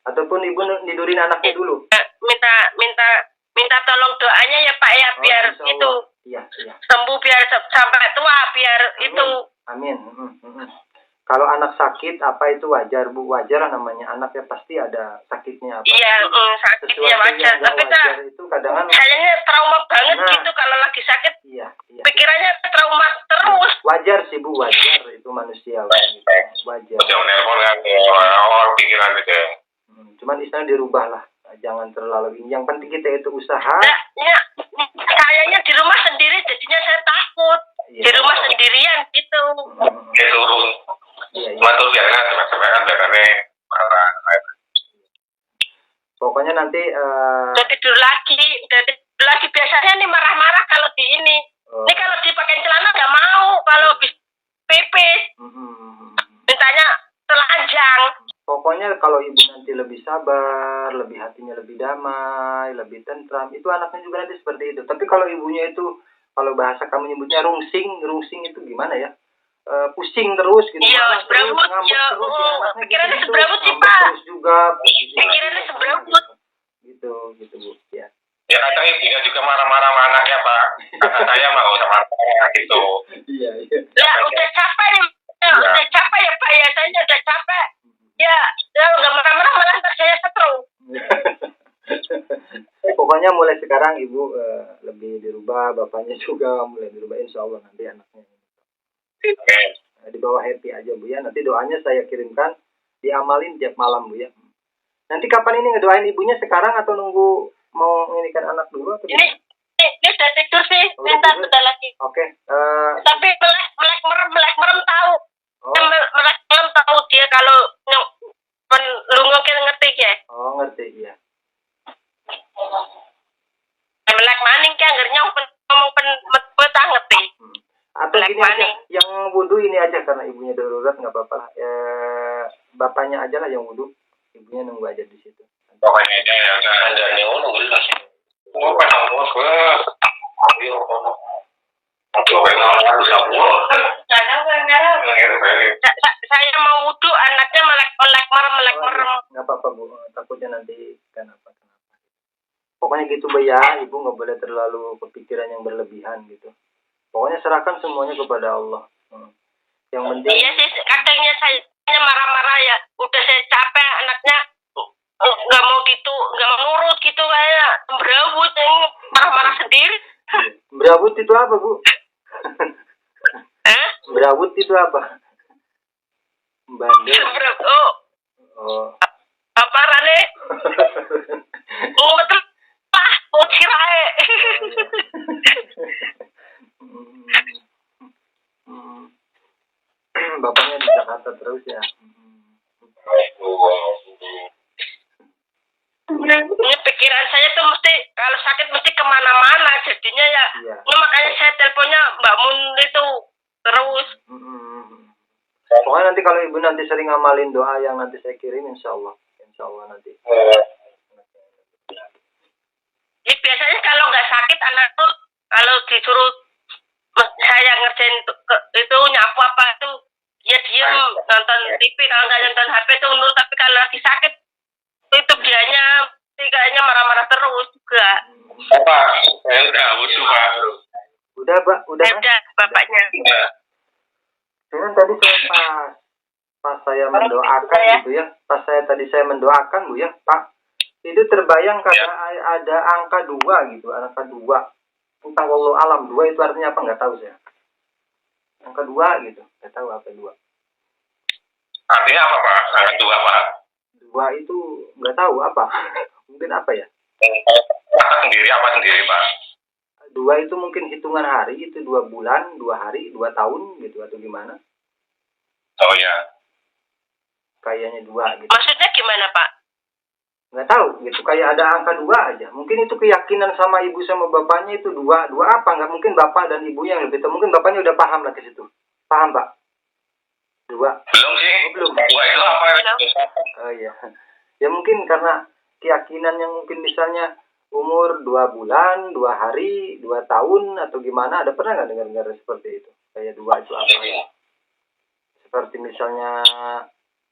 Ataupun ibu nidurin anaknya dulu. Minta tolong doanya ya Pak ya, biar itu iya. sembuh, biar sampai tua, biar Amin. itu. Amin. Kalau anak sakit apa itu wajar Bu? Wajar lah namanya, anak ya pasti ada sakitnya apa. Iya, sakitnya Sesuatu wajar. yang nggak Tapi kan wajar itu kadang kayaknya trauma banget Nah. gitu kalau lagi sakit. iya. Pikirannya trauma terus. Wajar sih Bu, wajar itu manusiawi gitu. Wajar. Jangan nelpon kan, pikiran aja. Cuman istilahnya dirubah lah, jangan terlalu ini. Yang penting kita itu usaha. Nah, ya, kayaknya di rumah sendiri jadinya saya takut. Iya. Di rumah sendirian gitu. Itu Iya, iya. cuma tuh biarnya sampai kan biasanya marah. Pokoknya nanti Udah tidur lagi biasanya nih marah-marah kalau di ini. Ini kalau dipakai celana nggak mau, kalau habis pipis mintanya telanjang. pokoknya kalau ibu nanti lebih sabar, lebih hatinya lebih damai, lebih tentram, itu anaknya juga nanti seperti itu. Tapi kalau ibunya itu, kalau bahasa kamu nyebutnya rungsing itu gimana ya? Pusing terus gitu. Iya, marah terus, seberawut, ngambek ya, terus, ya anaknya pikirannya gitu, seberawut sih, ngambek Pak. terus juga. Pikirannya seberawut. Gitu Bu. Ya. Ya kadang ibunya juga marah-marah sama anaknya Pak. Kata saya mah nggak usah marah gitu. Iya. Ya udah capek nih. Ya, udah capek ya Pak ya, saya udah capek. Ya udah marah-marah malah ntar saya setrum. Pokoknya mulai sekarang ibu lebih dirubah, bapaknya juga mulai dirubah, insya Allah nanti anaknya. Oke. Di bawah happy aja Bu ya. Nanti doanya saya kirimkan, diamalin tiap malam Bu ya. Nanti kapan ini ngedoain ibunya, sekarang atau nunggu mau nginikan anak dulu atau Ini udah tidur sih, Oh, minta tidur. bentar lagi. Oke. Tapi melek merem tahu. Oh, Melek merem tahu dia kalau lu ngokil ngerti ya. oh ngerti ya. Melek maning kan nyong ngomong petah ngerti. Atau Black gini aja, money. yang wudhu ini aja karena ibunya darurat nggak apa-apa lah. Bapaknya aja lah yang wudhu, ibunya nunggu aja di situ. Pokoknya aja yang ada yang nunggu lah. Mau pasang bos ke. Ayo kono. Oke, harus aku. Saya mau wudhu, anaknya melek merem. Nggak apa-apa Bu, takutnya nanti kenapa. Pokoknya gitu Bu ya, ibu nggak boleh terlalu kepikiran yang berlebihan gitu. Pokoknya serahkan semuanya kepada Allah. Yang penting. Iya sih, kadangnya saya marah-marah ya. Udah saya capek, anaknya nggak mau nurut gitu kayak berawut, marah-marah sendiri. Berawut itu apa Bu? Berawut itu apa? Bandel. Oh. Apa Rane? Betul lah, mau cirae. Bapaknya di Jakarta terus ya. Ini pikiran saya tuh mesti kalau sakit mesti kemana-mana jadinya ya. Iya. Ini makanya saya teleponnya Mbak Mun itu terus. Pokoknya nanti kalau ibu nanti sering ngamalin doa yang nanti saya kirim, insya Allah nanti. Ya, biasanya kalau nggak sakit anak tuh kalau disuruh saya ngerjain itu nyapu apa itu ya diem nonton TV, kalau nggak nonton HP tuh nurut, tapi kalau lagi sakit itu dianya kayaknya marah-marah terus juga. Pak, saya udah wudhu Pak. Udah Pak, udah. Udah bapaknya. Ya. Cuman tadi saya pas saya mendoakan ya. gitu ya, pas saya mendoakan Bu ya, Pak, itu terbayang karena ada angka 2 gitu, angka 2. Entah wallahu alam 2 itu artinya apa nggak tahu saya. Angka 2 gitu, nggak tahu apa 2. Artinya apa Pak? Sangat dua Pak. 2 itu nggak tahu apa. Mungkin apa ya? Apa sendiri Pak? 2 itu mungkin hitungan hari, itu 2 bulan, 2 hari, 2 tahun gitu atau gimana? Oh ya. Kayaknya 2 gitu. Maksudnya gimana Pak? Nggak tahu gitu, kayak ada angka 2 aja. Mungkin itu keyakinan sama ibu sama bapaknya itu 2 apa? Nggak mungkin bapak dan ibu yang lebih tahu. Mungkin bapaknya udah paham lah ke situ. Paham Pak? 2. Belum sih. Belum. Dua itu apa? Oh iya. Ya mungkin karena keyakinan yang mungkin misalnya umur 2 bulan, 2 hari, 2 tahun atau gimana, ada pernah nggak dengar seperti itu? Kayak 2 itu apa? Seperti misalnya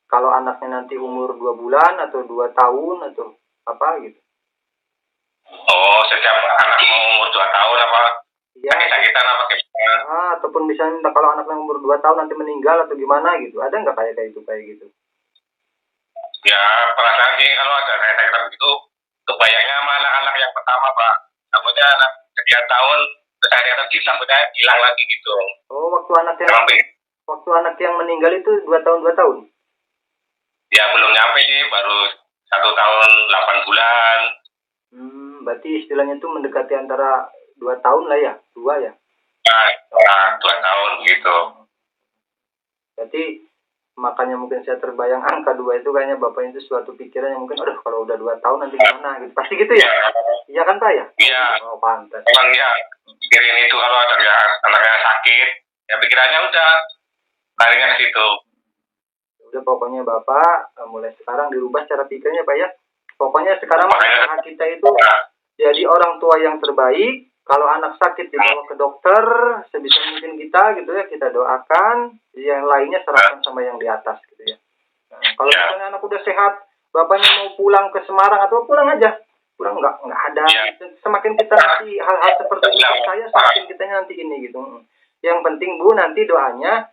kalau anaknya nanti umur 2 bulan atau 2 tahun atau apa gitu. Oh, setiap anak mau umur 2 tahun apa? Iya. Sakit-sakitan apa gimana? Ataupun misalnya kalau anaknya umur 2 tahun nanti meninggal atau gimana gitu, ada nggak kayak gitu? Ya perasaan sih kalau ada kayak gitu kebayangnya sama anak-anak yang pertama Pak, takutnya anak sekian tahun terus akhirnya hilang lagi gitu. Oh, waktu anak yang meninggal itu 2 tahun 2 tahun. Ya belum nyampe sih, baru 1 tahun 8 bulan. Berarti istilahnya itu mendekati antara 2 tahun lah ya, 2 ya. Nah, 2 tahun gitu. Berarti makanya mungkin saya terbayang angka 2 itu kayaknya bapaknya itu suatu pikiran yang mungkin aduh kalau udah 2 tahun nanti gimana gitu. Pasti gitu ya? Iya kan Pak ya? Iya. Oh, pantas. Emang ya pikirin itu kalau ada anaknya sakit, ya pikirannya udah larinya ke situ. Udah pokoknya Bapak mulai sekarang dirubah cara pikirnya Pak ya. Pokoknya sekarang hak kita itu jadi orang tua yang terbaik. Kalau anak sakit dibawa ke dokter, sebisa mungkin kita gitu ya, kita doakan. Yang lainnya serahkan sama yang di atas gitu ya. Nah, kalau misalnya anak udah sehat, bapaknya mau pulang ke Semarang atau pulang aja. Pulang nggak ada. Semakin kita nanti hal-hal seperti itu saya semakin kitanya nanti ini gitu. Yang penting Bu nanti doanya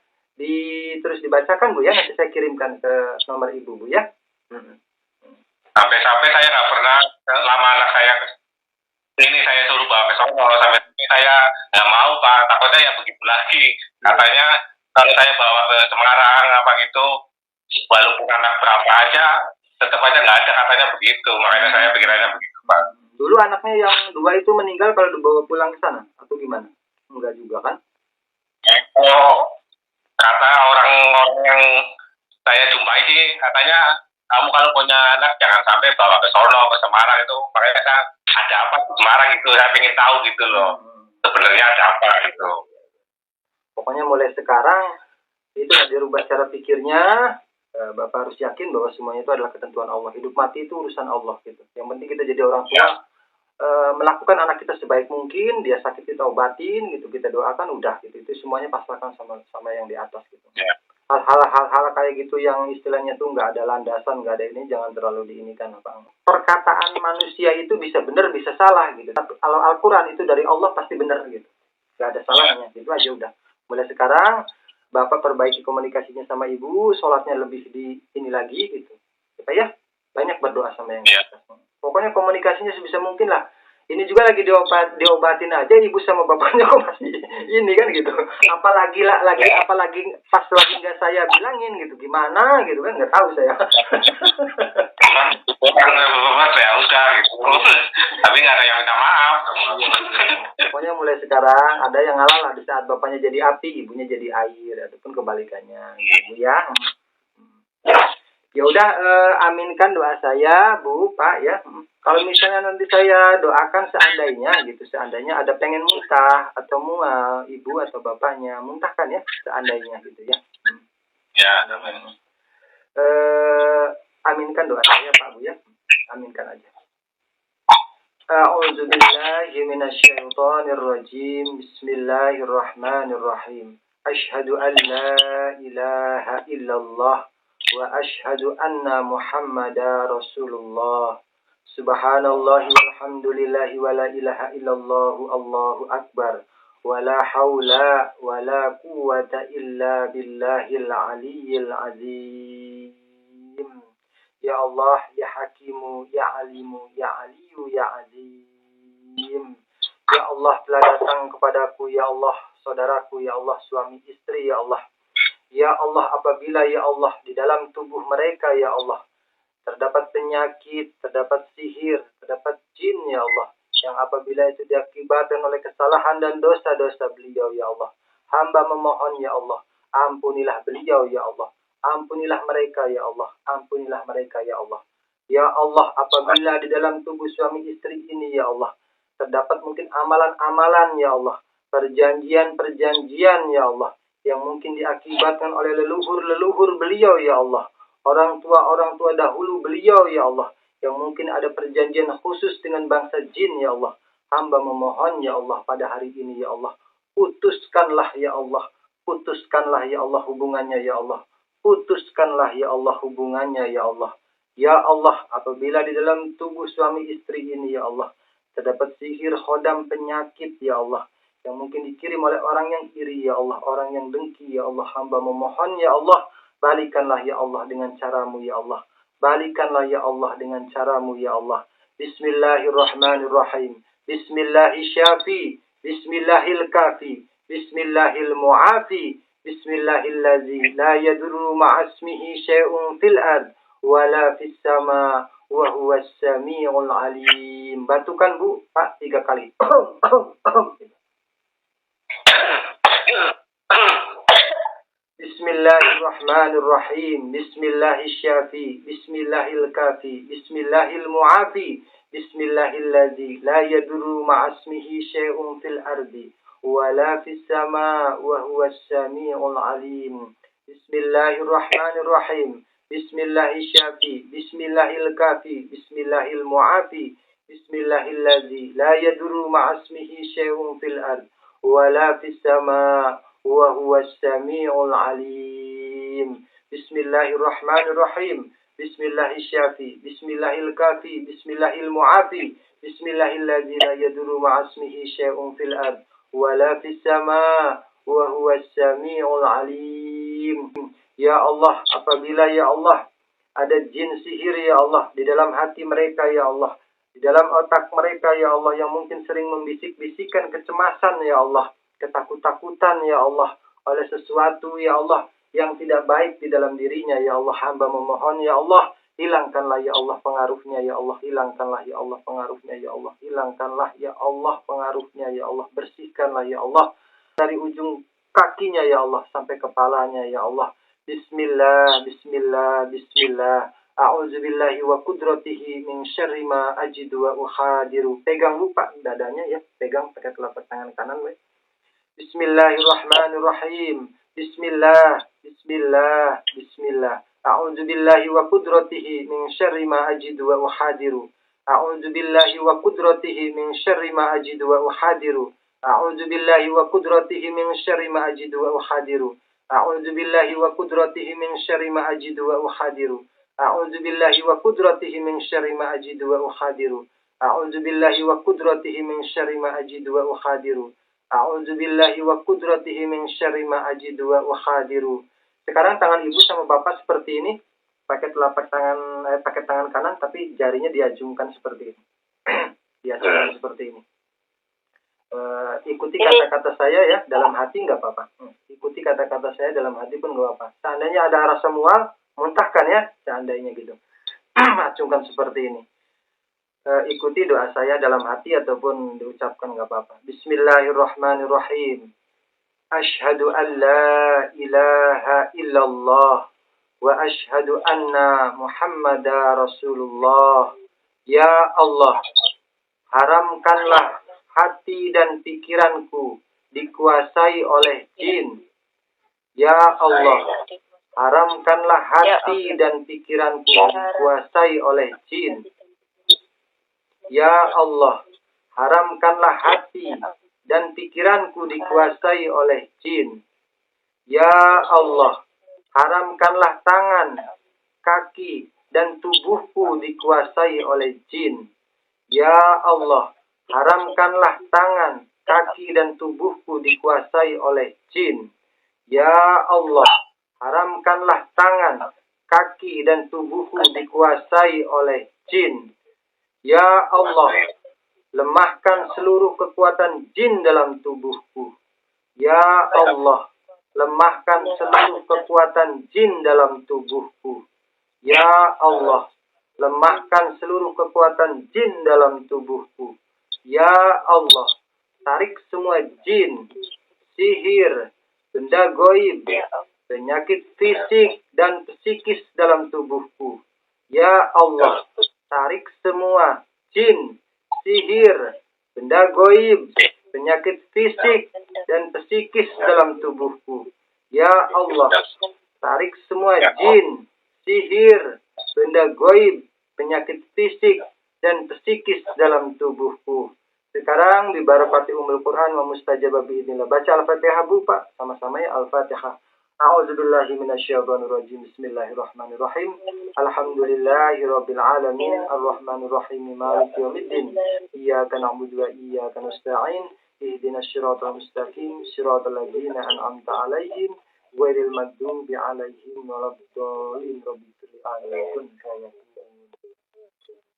terus dibacakan Bu ya, nanti saya kirimkan ke nomor Ibu Bu ya. Sampai-sampai saya nggak pernah lama anak saya ini saya suruh bawa ke sono, sampai ini saya nggak mau Pak, takutnya ya begitu lagi. Katanya kalau saya bawa ke Semarang apa gitu, walaupun anak berapa aja, tetap aja nggak ada katanya begitu. Makanya saya pikirannya begitu Pak. Dulu anaknya yang 2 itu meninggal kalau dibawa pulang ke sana atau gimana? Enggak juga kan? Oh, kata orang-orang yang saya jumpai sih, katanya kamu kalau punya anak jangan sampai bawa ke sono, ke Semarang itu. Makanya saya ada apa di Semarang itu, saya ingin tahu gitu loh. Sebenarnya ada apa gitu. Pokoknya mulai sekarang itu dirubah cara pikirnya. Bapak harus yakin bahwa semuanya itu adalah ketentuan Allah. Hidup mati itu urusan Allah gitu. Yang penting kita jadi orang tua, melakukan anak kita sebaik mungkin. Dia sakit kita obatin gitu, kita doakan udah gitu. Itu semuanya pasrahkan sama yang di atas gitu. Hal-hal kayak gitu yang istilahnya tuh nggak ada landasan, nggak ada ini, jangan terlalu diinikan Bang. Perkataan manusia itu bisa benar bisa salah gitu. Tapi kalau Al-Quran itu dari Allah pasti benar gitu. Nggak ada salahnya. Itu aja udah. Mulai sekarang Bapak perbaiki komunikasinya sama Ibu, sholatnya lebih di ini lagi gitu. Kita ya banyak berdoa sama yang di atas. Pokoknya komunikasinya sebisa mungkin lah. Ini juga lagi diobatin aja Ibu sama bapaknya kok masih ini kan gitu. Apalagi pas lagi nggak saya bilangin gitu, gimana gitu kan, nggak tahu saya. Ya udah gitu. Tapi nggak ada yang minta maaf. Pokoknya mulai sekarang ada yang ngalah lah, di saat bapaknya jadi api, ibunya jadi air, ataupun kebalikannya, gitu ya. Ya udah, aminkan doa saya, Bu, Pak ya. Kalau misalnya nanti saya doakan seandainya ada pengen muntah atau mual, Ibu atau bapaknya muntahkan ya, seandainya gitu ya. Ya. Aminkan doa saya, Pak Bu ya. Aminkan aja. A'udzu billahi minasyaitonir rajim. Bismillahirrahmanirrahim. Asyhadu an la ilaha illallah wa asyhadu anna Muhammadar Rasulullah. Subhanallah walhamdulillahi wa la ilaha illallah, Allahu akbar. Wa la haula wa la quwwata illa billahil aliyyil azim. Ya Allah, ya Hakimu, ya Alimu, ya Aliyu, ya Azim. Ya Allah, telah datang kepadaku, ya Allah, saudaraku, ya Allah, suami istri, ya Allah. Ya Allah, apabila ya Allah di dalam tubuh mereka, ya Allah, terdapat penyakit, terdapat sihir, terdapat jin, ya Allah, yang apabila itu diakibatkan oleh kesalahan dan dosa-dosa beliau, ya Allah, hamba memohon, ya Allah, ampunilah beliau, ya Allah. Ampunilah mereka, ya Allah. Ampunilah mereka, ya Allah. Ya Allah, apabila di dalam tubuh suami istri ini, ya Allah, terdapat mungkin amalan-amalan, ya Allah, perjanjian-perjanjian, ya Allah, yang mungkin diakibatkan oleh leluhur-leluhur beliau, ya Allah, orang tua dahulu beliau, ya Allah, yang mungkin ada perjanjian khusus dengan bangsa jin, ya Allah. Hamba memohon, ya Allah, pada hari ini, ya Allah, putuskanlah, ya Allah, putuskanlah, ya Allah, hubungannya, ya Allah. Putuskanlah, ya Allah, hubungannya, ya Allah. Ya Allah, apabila di dalam tubuh suami istri ini, ya Allah, terdapat sihir, khodam, penyakit, ya Allah, yang mungkin dikirim oleh orang yang iri ya Allah, orang yang dengki ya Allah. Hamba memohon ya Allah, balikanlah ya Allah dengan caramu ya Allah. Balikanlah ya Allah dengan caramu ya Allah. Bismillahirrahmanirrahim. Bismillahirrahmanirrahim. Bismillahirkafi. Bismillahilmu'afi. Bismillahilladzi la yadurru ma'asmihi syai'un fil ard wala fis sama wa huwas samiul alim. Bantukan Bu, Pak, 3 kali. Bismillahirrahmanirrahim. Bismillahirrahmanirrahim. Bismillahirkafi. Bismillahilmu'afi. Bismillahilladzi la yadurru ma'asmihi syai'un fil ardi wala fis sama wa huwas samiul alim. Bismillahirrahmanirrahim. Bismillahirrahmanirrahim. Bismillahirkafi. Bismillahilmu'afi. Bismillahilladzi la yadurru ma'asmihi syai'un fil ardi wala fis sama wa huwas samiul alim. Bismillahirrahmanirrahim. Bismillahirrahmanirrahim. Bismillahirkafi. Bismillahilmu'afi. Bismillahilladzi la yadurru ma'asmihi syai'un fil ard wala fis sama wa huwas samiul alim. Ya Allah, apabila ya Allah ada jin sihir ya Allah di dalam hati mereka ya Allah, di dalam otak mereka ya Allah, yang mungkin sering membisik-bisikan kecemasan ya Allah, ketakut-takutan ya Allah oleh sesuatu ya Allah yang tidak baik di dalam dirinya ya Allah, hamba memohon ya Allah, hilangkanlah ya Allah pengaruhnya ya Allah, hilangkanlah ya Allah pengaruhnya ya Allah, hilangkanlah ya Allah pengaruhnya ya Allah, bersihkanlah ya Allah dari ujung kakinya ya Allah sampai kepalanya ya Allah. Bismillah, bismillah, bismillah. A'udzubillahi wa qudratihi min syarri ma ajidu wa uhadiru. Pegang lupa dadanya ya, pegang pakai telapak tangan kanan we. Bismillahirrahmanirrahim. Bismillah, bismillah, bismillah. A'udzubillahi wa qudratihi min syarri ma ajidu wa uhadiru. A'udzubillahi wa qudratihi min syarri ma ajidu wa uhadiru. A'udzubillahi wa qudratihi min syarri ma ajidu wa uhadiru. A'udzubillahi wa qudratihi min syarri ma ajidu wa uhadiru. A'udzubillahi wa qudratihi min syarri ma ajidu wa uhadiru. A'udzubillahi wa qudratihi min syarri ma ajidu wa uhadiru. A'udzubillahi wa qudratihi min syarri ma ajidu wa uhadiru. Sekarang tangan ibu sama bapak seperti ini, pakai telapak tangan pakai tangan kanan tapi jarinya diajungkan seperti ini. Diajungkan seperti ini. Ikuti kata-kata saya ya, dalam hati nggak apa-apa. Ikuti kata-kata saya dalam hati pun nggak apa-apa. Seandainya ada rasa mual, muntahkan ya, seandainya gitu. Acungkan seperti ini. Ikuti doa saya dalam hati ataupun diucapkan nggak apa-apa. Bismillahirrahmanirrahim. Ashhadu an la ilaha illallah wa ashhadu anna Muhammadar Rasulullah. Ya Allah, haramkanlah hati dan pikiranku dikuasai oleh jin. Ya Allah, haramkanlah hati dan pikiranku dikuasai oleh jin. Ya Allah, haramkanlah hati dan pikiranku dikuasai oleh jin. Ya Allah, haramkanlah tangan, kaki, dan tubuhku dikuasai oleh jin. Ya Allah, haramkanlah tangan, kaki, dan tubuhku dikuasai oleh jin. Ya Allah, haramkanlah tangan, kaki, dan tubuhku dikuasai oleh jin. Ya Allah, lemahkan seluruh kekuatan jin dalam tubuhku. Ya Allah, lemahkan seluruh kekuatan jin dalam tubuhku. Ya Allah, lemahkan seluruh kekuatan jin dalam tubuhku. Ya Allah, tarik semua jin, sihir, benda goib, penyakit fisik dan psikis dalam tubuhku. Ya Allah, tarik semua jin, sihir, benda goib, penyakit fisik dan psikis dalam tubuhku. Ya Allah, tarik semua jin, sihir, benda goib, penyakit fisik dan psikis dalam tubuhku. Sekarang di barakati Ummul Quran wa mustajabah biidznillah. Baca Al-Fatihah Bu Pak, sama-sama ya Al-Fatihah. A'udzubillahi minasyaitonirrajim. Bismillahirrahmanirrahim. Alhamdulillahirabbil alamin. Arrahmanirrahim. Maliki yaumiddin. Iyyaka na'budu wa iyyaka nasta'in. ihdinas siratal mustaqim siratal ladzina an'amta 'alaihim ghairil maghdubi 'alaihim waladdallin.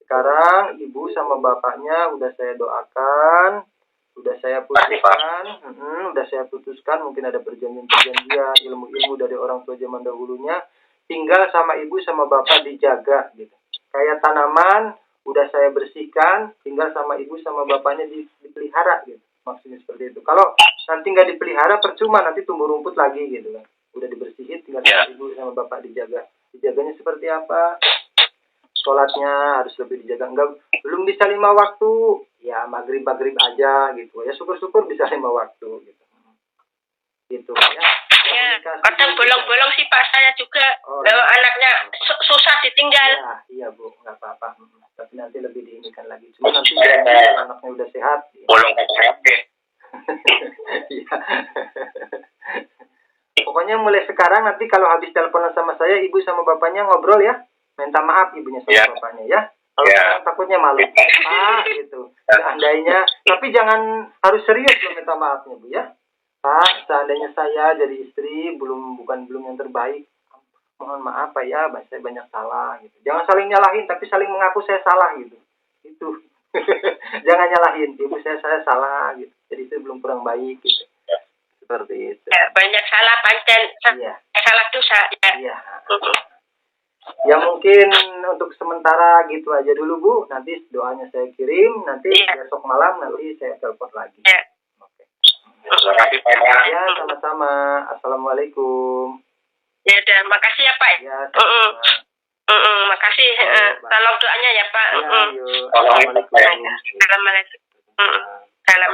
Sekarang ibu sama bapaknya udah saya doakan, udah saya putuskan, mungkin ada perjanjian-perjanjian, ilmu-ilmu dari orang tua zaman dahulunya. Tinggal sama ibu sama bapak dijaga gitu. Kayak tanaman udah saya bersihkan, tinggal sama ibu sama bapaknya dipelihara gitu. Maksudnya seperti itu. Kalau nanti nggak dipelihara percuma, nanti tumbuh rumput lagi gitu kan. Udah dibersihin, tinggal sama ibu sama bapak dijaga. Dijaganya seperti apa? Sholatnya harus lebih dijaga. Enggak, belum bisa 5 waktu, ya maghrib aja gitu. Ya syukur-syukur bisa 5 waktu gitu. Gitu ya. Ya, kadang bolong-bolong sih Pak saya juga. Anaknya susah ditinggal. Ya, iya Bu, nggak apa-apa. Tapi nanti lebih diinikan lagi. Cuma nanti kalau anaknya udah sehat. Bolong sehat deh. Iya. Pokoknya mulai sekarang nanti kalau habis teleponan sama saya, ibu sama bapaknya ngobrol ya. Minta maaf ibunya sama bapaknya ya. Kalau sekarang takutnya malu. Gitu. Seandainya, tapi jangan harus serius loh minta maafnya Bu ya. Pak, seandainya saya jadi istri belum yang terbaik, mohon maaf Pak ya, saya banyak salah gitu. Jangan saling nyalahin, tapi saling mengaku saya salah gitu. Itu. Jangan nyalahin, ibu saya salah gitu. Jadi itu belum kurang baik gitu. Seperti itu. Ya, banyak salah pancen. Iya. Salah dosa ya. Iya. Ya mungkin untuk sementara gitu aja dulu Bu. Nanti doanya saya kirim, nanti besok malam nanti saya telepon lagi. Ya. Terima kasih Pak. Ya, sama-sama. Assalamualaikum. Ya udah, makasih ya Pak. Ya, sama-sama. Makasih. Tolong doanya ya Pak. Ya, yuk. Assalamualaikum. Assalamualaikum. Salam.